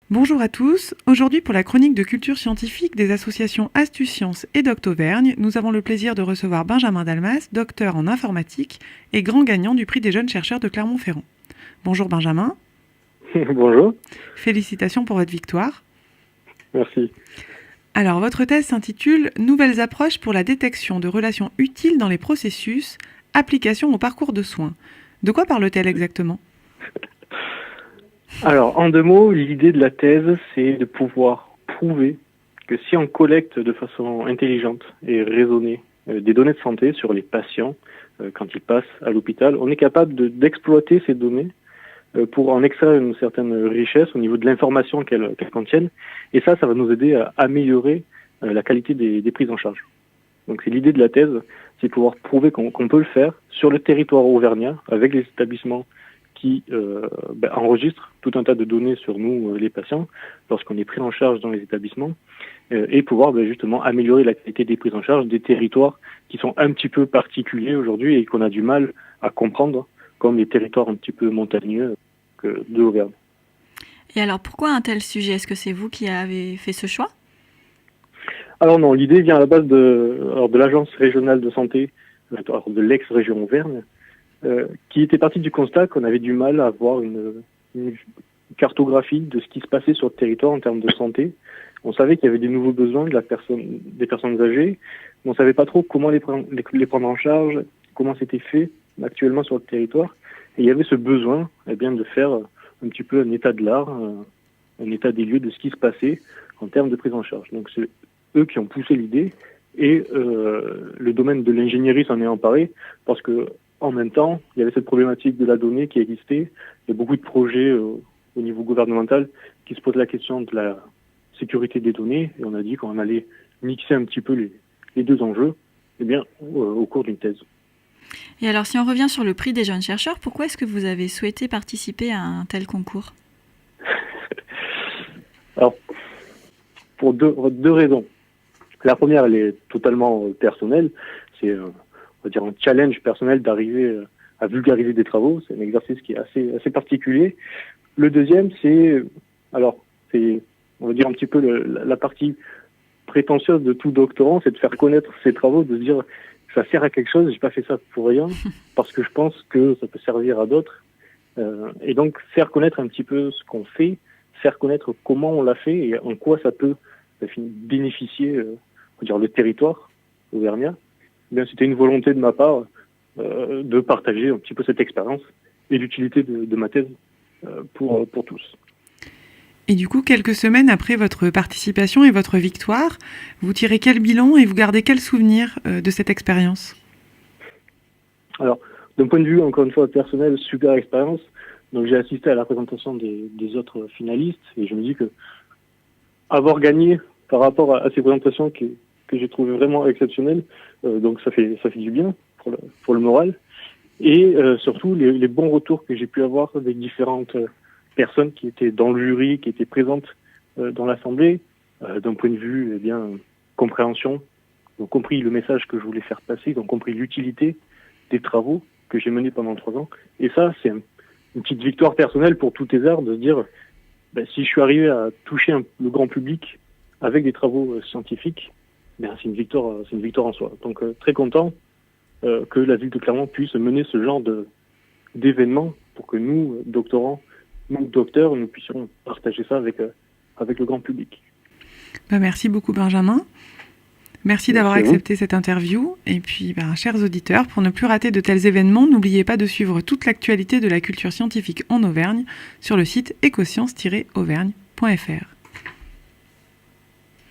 Bonjour à tous. Aujourd'hui, pour la chronique de culture scientifique des associations Astucience et Doctauvergne, nous avons le plaisir de recevoir Benjamin Dalmas, docteur en informatique et grand gagnant du prix des jeunes chercheurs de Clermont-Ferrand. Bonjour Benjamin. Bonjour. Félicitations pour votre victoire. Merci. Alors, votre thèse s'intitule « Nouvelles approches pour la détection de relations utiles dans les processus, application au parcours de soins ». De quoi parle-t-elle exactement ? Alors, en 2 mots, l'idée de la thèse, c'est de pouvoir prouver que si on collecte de façon intelligente et raisonnée des données de santé sur les patients quand ils passent à l'hôpital, on est capable d'exploiter ces données pour en extraire une certaine richesse au niveau de l'information qu'elles contiennent. Et ça va nous aider à améliorer la qualité des prises en charge. Donc c'est l'idée de la thèse, c'est pouvoir prouver qu'on peut le faire sur le territoire auvergnat avec les établissements qui enregistrent tout un tas de données sur nous, les patients, lorsqu'on est pris en charge dans les établissements, et pouvoir justement améliorer la qualité des prises en charge des territoires qui sont un petit peu particuliers aujourd'hui et qu'on a du mal à comprendre, comme les territoires un petit peu montagneux de l'Auvergne. Et alors pourquoi un tel sujet ? Est-ce que c'est vous qui avez fait ce choix ? Alors non, l'idée vient à la base de l'Agence régionale de santé, de l'ex-région Auvergne, qui était partie du constat qu'on avait du mal à avoir une cartographie de ce qui se passait sur le territoire en termes de santé. On savait qu'il y avait des nouveaux besoins des personnes âgées, mais on ne savait pas trop comment les prendre en charge, comment c'était fait actuellement sur le territoire. Et il y avait ce besoin de faire un petit peu un état de l'art, un état des lieux de ce qui se passait en termes de prise en charge. Donc c'est eux qui ont poussé l'idée et le domaine de l'ingénierie s'en est emparé parce que en même temps, il y avait cette problématique de la donnée qui existait. Il y a beaucoup de projets au niveau gouvernemental qui se posent la question de la sécurité des données. Et on a dit qu'on allait mixer un petit peu les 2 enjeux au cours d'une thèse. Et alors, si on revient sur le prix des jeunes chercheurs, pourquoi est-ce que vous avez souhaité participer à un tel concours ? Alors, pour deux raisons. La première, elle est totalement personnelle. C'est on va dire un challenge personnel d'arriver à vulgariser des travaux. C'est un exercice qui est assez particulier. Le deuxième, on va dire un petit peu la partie prétentieuse de tout doctorant, c'est de faire connaître ses travaux, de se dire ça sert à quelque chose, j'ai pas fait ça pour rien, parce que je pense que ça peut servir à d'autres. Et donc faire connaître un petit peu ce qu'on fait, faire connaître comment on l'a fait et en quoi ça peut bénéficier on va dire le territoire auvergnat. C'était une volonté de ma part de partager un petit peu cette expérience et l'utilité de ma thèse pour tous. Et du coup, quelques semaines après votre participation et votre victoire, vous tirez quel bilan et vous gardez quel souvenir de cette expérience ? Alors, d'un point de vue, encore une fois, personnel, super expérience. Donc j'ai assisté à la présentation des autres finalistes et je me dis que avoir gagné par rapport à ces présentations que j'ai trouvé vraiment exceptionnelles, donc ça fait du bien pour le moral. Et surtout les bons retours que j'ai pu avoir avec différentes personnes qui étaient dans le jury, qui étaient présentes dans l'assemblée, d'un point de vue compréhension, ils ont compris le message que je voulais faire passer, ils ont compris l'utilité des travaux que j'ai menés pendant 3 ans. Et ça, c'est une petite victoire personnelle pour tous tes arts, de se dire si je suis arrivé à toucher le grand public avec des travaux scientifiques, c'est une victoire en soi. Donc très content que la ville de Clermont puisse mener ce genre d'événements pour que nous, doctorants, nous, docteurs, nous puissions partager ça avec le grand public. Merci beaucoup Benjamin. Merci d'avoir accepté cette interview. Et puis, chers auditeurs, pour ne plus rater de tels événements, n'oubliez pas de suivre toute l'actualité de la culture scientifique en Auvergne sur le site ecosciences-auvergne.fr.